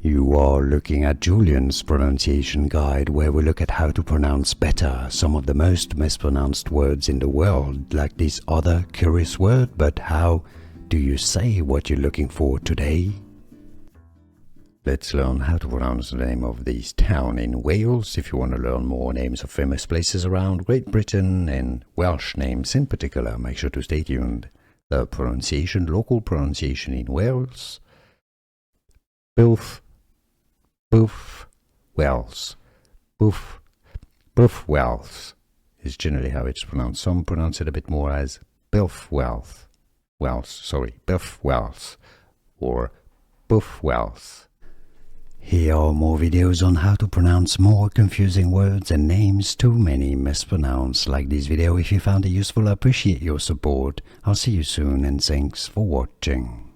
You are looking at Julian's pronunciation guide, where we look at how to pronounce better some of the most mispronounced words in the world, like this other curious word. But how do you say what you're looking for today? Let's learn how to pronounce the name of this town in Wales. If you want to learn more names of famous places around Great Britain and Welsh names in particular, make sure to stay tuned. The pronunciation, local pronunciation in Wales. Builth Wells. Builth Wells is generally how it's pronounced. Some pronounce it a bit more as Builth Wells, or Builth Wells. Here are more videos on how to pronounce more confusing words and names too many mispronounced. Like this video if you found it useful. I appreciate your support. I'll see you soon and thanks for watching.